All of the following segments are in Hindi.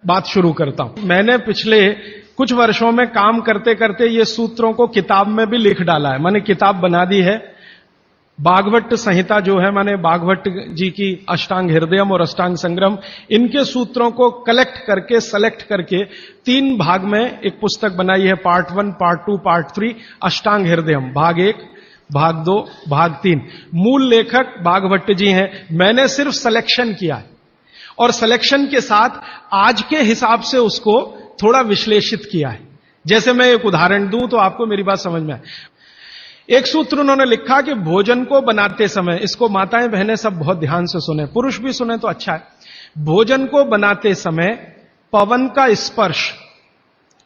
बात शुरू करता हूं। मैंने पिछले कुछ वर्षों में काम करते करते ये सूत्रों को किताब में भी लिख डाला है। मैंने किताब बना दी है, भागवत संहिता जो है, मैंने भागवत जी की अष्टांग हृदयम और अष्टांग संग्रम, इनके सूत्रों को कलेक्ट करके सेलेक्ट करके 3 भाग में एक पुस्तक बनाई है। पार्ट 1, पार्ट 2, पार्ट 3, अष्टांग हृदयम, भाग 1, भाग 2, भाग 3। मूल लेखक भागवत जी हैं। मैंने सिर्फ सिलेक्शन किया है और सिलेक्शन के साथ आज के हिसाब से उसको थोड़ा विश्लेषित किया है। जैसे मैं एक उदाहरण दूं तो आपको मेरी बात समझ में आए। एक सूत्र उन्होंने लिखा कि भोजन को बनाते समय, इसको माताएं बहनें सब बहुत ध्यान से सुने, पुरुष भी सुने तो अच्छा है। भोजन को बनाते समय पवन का स्पर्श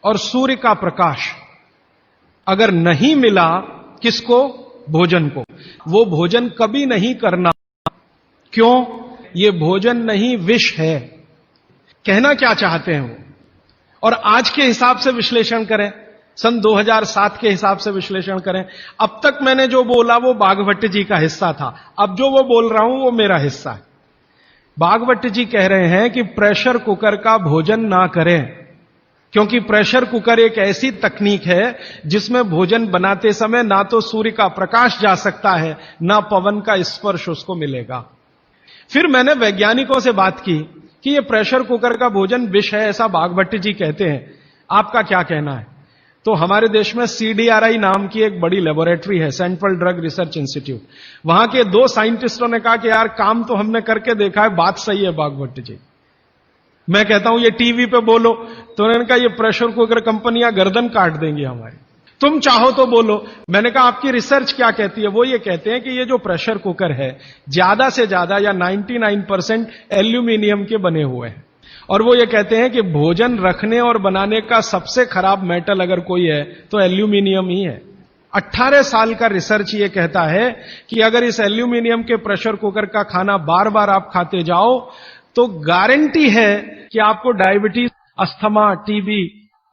और सूर्य का प्रकाश अगर नहीं मिला, किसको? भोजन को, वो भोजन कभी नहीं करना। क्यों? ये भोजन नहीं, विष है। कहना क्या चाहते हैं वो? और आज के हिसाब से विश्लेषण करें, सन 2007 के हिसाब से विश्लेषण करें। अब तक मैंने जो बोला वो भागवत जी का हिस्सा था, अब जो वो बोल रहा हूं वो मेरा हिस्सा है। भागवत जी कह रहे हैं कि प्रेशर कुकर का भोजन ना करें, क्योंकि प्रेशर कुकर एक ऐसी तकनीक है जिसमें भोजन बनाते समय ना तो सूर्य का प्रकाश जा सकता है, ना पवन का स्पर्श उसको मिलेगा। फिर मैंने वैज्ञानिकों से बात की कि ये प्रेशर कुकर का भोजन विष है, ऐसा भागवत जी कहते हैं, आपका क्या कहना है? तो हमारे देश में CDRI नाम की एक बड़ी लेबोरेटरी है, सेंट्रल ड्रग रिसर्च इंस्टीट्यूट। वहां के 2 साइंटिस्टों ने कहा कि यार काम तो हमने करके देखा है, बात सही है भागवत जी। मैं कहता हूं ये टीवी पे बोलो, तो उन्होंने कहा ये प्रेशर कुकर कंपनियां गर्दन काट देंगी हमारी, तुम चाहो तो बोलो। मैंने कहा आपकी रिसर्च क्या कहती है? वो ये कहते हैं कि ये जो प्रेशर कुकर है ज्यादा से ज्यादा या 99% एल्यूमिनियम के बने हुए हैं, और वो ये कहते हैं कि भोजन रखने और बनाने का सबसे खराब मेटल अगर कोई है तो एल्यूमिनियम ही है। 18 साल का रिसर्च ये कहता है कि अगर इस एल्यूमिनियम के प्रेशर कुकर का खाना बार बार आप खाते जाओ तो गारंटी है कि आपको diabetes, asthma, TB,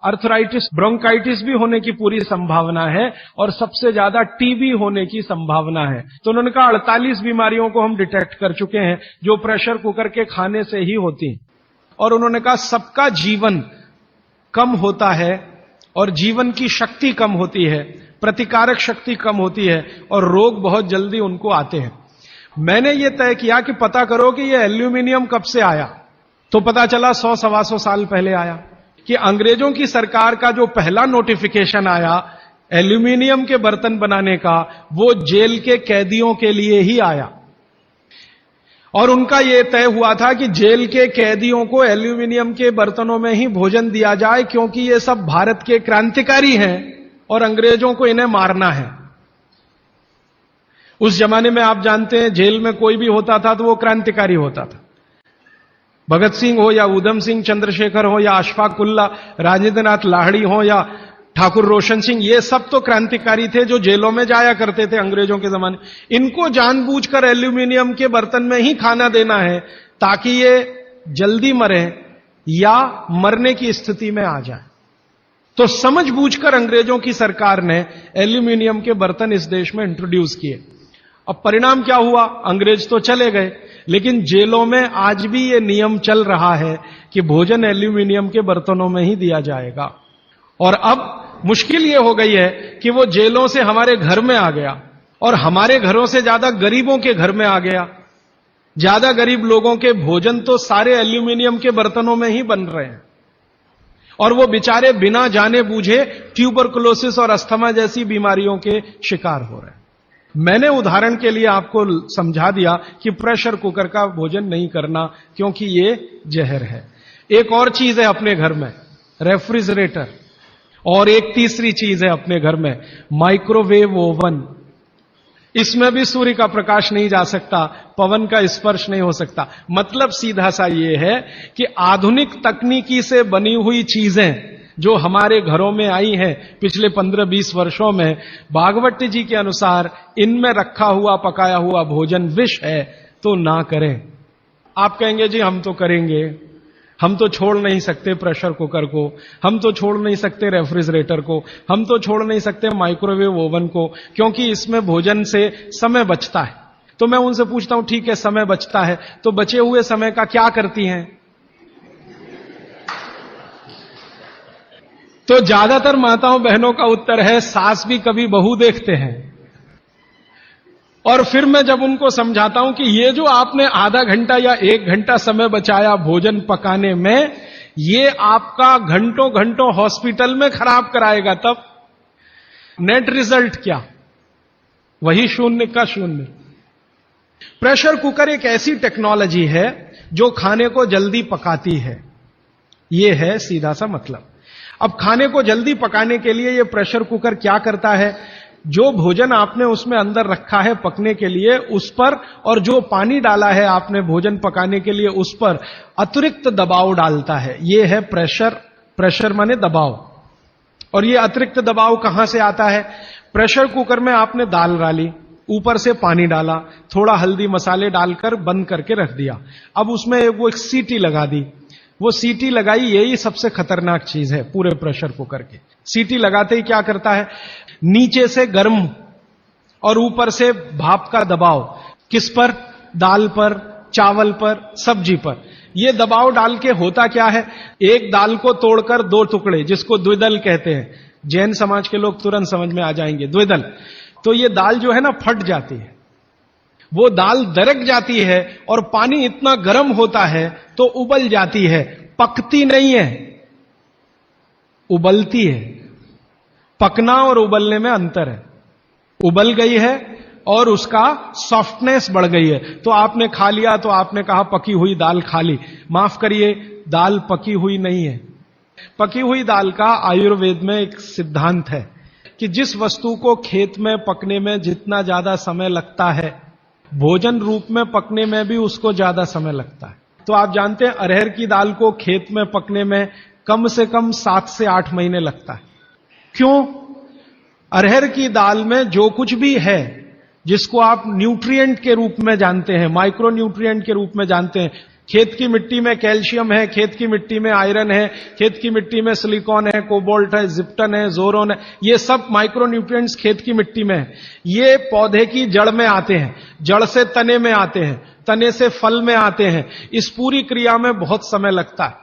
arthritis, bronchitis भी होने की पूरी संभावना है, और सबसे ज्यादा टीबी होने की संभावना है। तो उन्होंने कहा 48 बीमारियों को हम डिटेक्ट कर चुके हैं जो प्रेशर कुकर के खाने से ही होती हैं। और उन्होंने कहा सबका जीवन कम होता है और जीवन की शक्ति कम होती है, प्रतिकारक शक्ति कम होती है और रोग बहुत जल्दी उनको आते हैं। मैंने ये तय किया कि पता करो कि ये एल्यूमिनियम कब से आया, तो पता चला 100-125 साल पहले आया। कि अंग्रेजों की सरकार का जो पहला नोटिफिकेशन आया एल्यूमिनियम के बर्तन बनाने का, वो जेल के कैदियों के लिए ही आया, और उनका यह तय हुआ था कि जेल के कैदियों को एल्यूमिनियम के बर्तनों में ही भोजन दिया जाए, क्योंकि ये सब भारत के क्रांतिकारी हैं और अंग्रेजों को इन्हें मारना है। उस जमाने में आप जानते हैं जेल में कोई भी होता था तो वो क्रांतिकारी होता था। भगत सिंह हो या उधम सिंह, चंद्रशेखर हो या अशफाक उल्ला, राजेंद्र नाथ लाहिड़ी हो या ठाकुर रोशन सिंह, ये सब तो क्रांतिकारी थे जो जेलों में जाया करते थे अंग्रेजों के जमाने। इनको जानबूझकर एल्यूमिनियम के बर्तन में ही खाना देना है ताकि ये जल्दी मरे या मरने की स्थिति में आ जाए। तो समझबूझकर अंग्रेजों की सरकार ने एल्यूमिनियम के बर्तन इस देश में इंट्रोड्यूस किए। अब परिणाम क्या हुआ? अंग्रेज तो चले गए, लेकिन जेलों में आज भी ये नियम चल रहा है कि भोजन एल्यूमिनियम के बर्तनों में ही दिया जाएगा। और अब मुश्किल ये हो गई है कि वो जेलों से हमारे घर में आ गया, और हमारे घरों से ज्यादा गरीबों के घर में आ गया। ज्यादा गरीब लोगों के भोजन तो सारे एल्यूमिनियम के बर्तनों में ही बन रहे हैं, और वो बेचारे बिना जाने बूझे ट्यूबरकुलोसिस और अस्थमा जैसी बीमारियों के शिकार हो रहे हैं। मैंने उदाहरण के लिए आपको समझा दिया कि प्रेशर कुकर का भोजन नहीं करना, क्योंकि ये जहर है। एक और चीज है अपने घर में, रेफ्रिजरेटर, और एक तीसरी चीज है अपने घर में, माइक्रोवेव ओवन। इसमें भी सूर्य का प्रकाश नहीं जा सकता, पवन का स्पर्श नहीं हो सकता। मतलब सीधा सा ये है कि आधुनिक तकनीकी से बनी हुई चीजें जो हमारे घरों में आई हैं पिछले 15-20 वर्षों में, भागवत जी के अनुसार इनमें रखा हुआ पकाया हुआ भोजन विष है, तो ना करें। आप कहेंगे जी हम तो करेंगे, हम तो छोड़ नहीं सकते प्रेशर कुकर को, हम तो छोड़ नहीं सकते रेफ्रिजरेटर को, हम तो छोड़ नहीं सकते माइक्रोवेव ओवन को, क्योंकि इसमें भोजन से समय बचता है। तो मैं उनसे पूछता हूं ठीक है समय बचता है, तो बचे हुए समय का क्या करती हैं? तो ज्यादातर माताओं बहनों का उत्तर है सास भी कभी बहू देखते हैं। और फिर मैं जब उनको समझाता हूं कि ये जो आपने आधा घंटा या 1 घंटा समय बचाया भोजन पकाने में, ये आपका घंटों घंटों हॉस्पिटल में खराब कराएगा, तब नेट रिजल्ट क्या? वही 0 का 0। प्रेशर कुकर एक ऐसी टेक्नोलॉजी है जो खाने को जल्दी पकाती है, ये है सीधा सा मतलब। अब खाने को जल्दी पकाने के लिए ये प्रेशर कुकर क्या करता है, जो भोजन आपने उसमें अंदर रखा है पकने के लिए उस पर, और जो पानी डाला है आपने भोजन पकाने के लिए उस पर अतिरिक्त दबाव डालता है। ये है प्रेशर। प्रेशर माने दबाव। और ये अतिरिक्त दबाव कहां से आता है? प्रेशर कुकर में आपने दाल डाली, ऊपर से पानी डाला, थोड़ा हल्दी मसाले डालकर बंद करके रख दिया। अब उसमें वो एक सीटी लगा दी। वो सीटी लगाई, यही सबसे खतरनाक चीज है पूरे प्रेशर कुकर की। सीटी लगाते ही क्या करता है, नीचे से गर्म और ऊपर से भाप का दबाव। किस पर? दाल पर, चावल पर, सब्जी पर। ये दबाव डाल के होता क्या है, एक दाल को तोड़कर 2 टुकड़े, जिसको द्विदल कहते हैं, जैन समाज के लोग तुरंत समझ में आ जाएंगे, द्विदल। तो ये दाल जो है ना फट जाती है, वो दाल दरक जाती है और पानी इतना गर्म होता है तो उबल जाती है, पकती नहीं है, उबलती है। पकना और उबलने में अंतर है। उबल गई है और उसका सॉफ्टनेस बढ़ गई है। तो आपने खा लिया तो आपने कहा पकी हुई दाल खा ली। माफ करिए, दाल पकी हुई नहीं है। पकी हुई दाल का आयुर्वेद में एक सिद्धांत है कि जिस वस्तु को खेत में पकने में जितना ज्यादा समय लगता है, भोजन रूप में पकने में भी उसको ज्यादा समय लगता है। तो आप जानते हैं अरहर की दाल को खेत में पकने में कम से कम 7 से 8 महीने लगता है। क्यों? अरहर की दाल में जो कुछ भी है, जिसको आप न्यूट्रिएंट के रूप में जानते हैं, माइक्रो न्यूट्रिएंट के रूप में जानते हैं, खेत की मिट्टी में कैल्शियम है, खेत की मिट्टी में आयरन है, खेत की मिट्टी में सिलिकॉन है, कोबाल्ट है, जिप्टन है, जोरोन है, ये सब माइक्रो न्यूट्रिएंट्स खेत की मिट्टी में है। ये पौधे की जड़ में आते हैं, जड़ से तने में आते हैं, तने से फल में आते हैं। इस पूरी क्रिया में बहुत समय लगता है,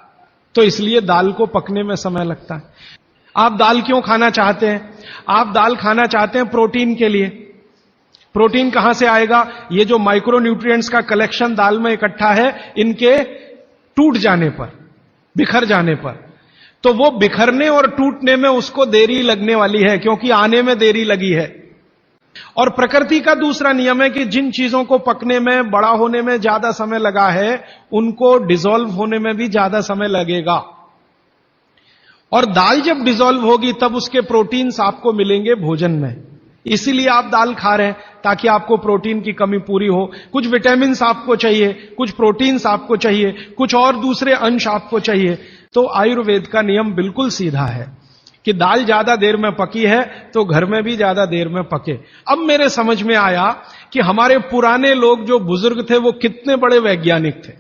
तो इसलिए दाल को पकने में समय लगता है। आप दाल क्यों खाना चाहते हैं? आप दाल खाना चाहते हैं प्रोटीन के लिए। प्रोटीन कहां से आएगा? ये जो माइक्रो न्यूट्रिएंट्स का कलेक्शन दाल में इकट्ठा है, इनके टूट जाने पर, बिखर जाने पर, तो वो बिखरने और टूटने में उसको देरी लगने वाली है, क्योंकि आने में देरी लगी है। और प्रकृति का दूसरा नियम है कि जिन चीजों को पकने में, बड़ा होने में ज्यादा समय लगा है, उनको डिसॉल्व होने में भी ज्यादा समय लगेगा। और दाल जब डिसॉल्व होगी तब उसके प्रोटीन्स आपको मिलेंगे भोजन में। इसीलिए आप दाल खा रहे हैं, ताकि आपको प्रोटीन की कमी पूरी हो। कुछ विटामिन्स आपको चाहिए, कुछ प्रोटीन्स आपको चाहिए, कुछ और दूसरे अंश आपको चाहिए। तो आयुर्वेद का नियम बिल्कुल सीधा है कि दाल ज्यादा देर में पकी है तो घर में भी ज्यादा देर में पके। अब मेरे समझ में आया कि हमारे पुराने लोग जो बुजुर्ग थे वो कितने बड़े वैज्ञानिक थे।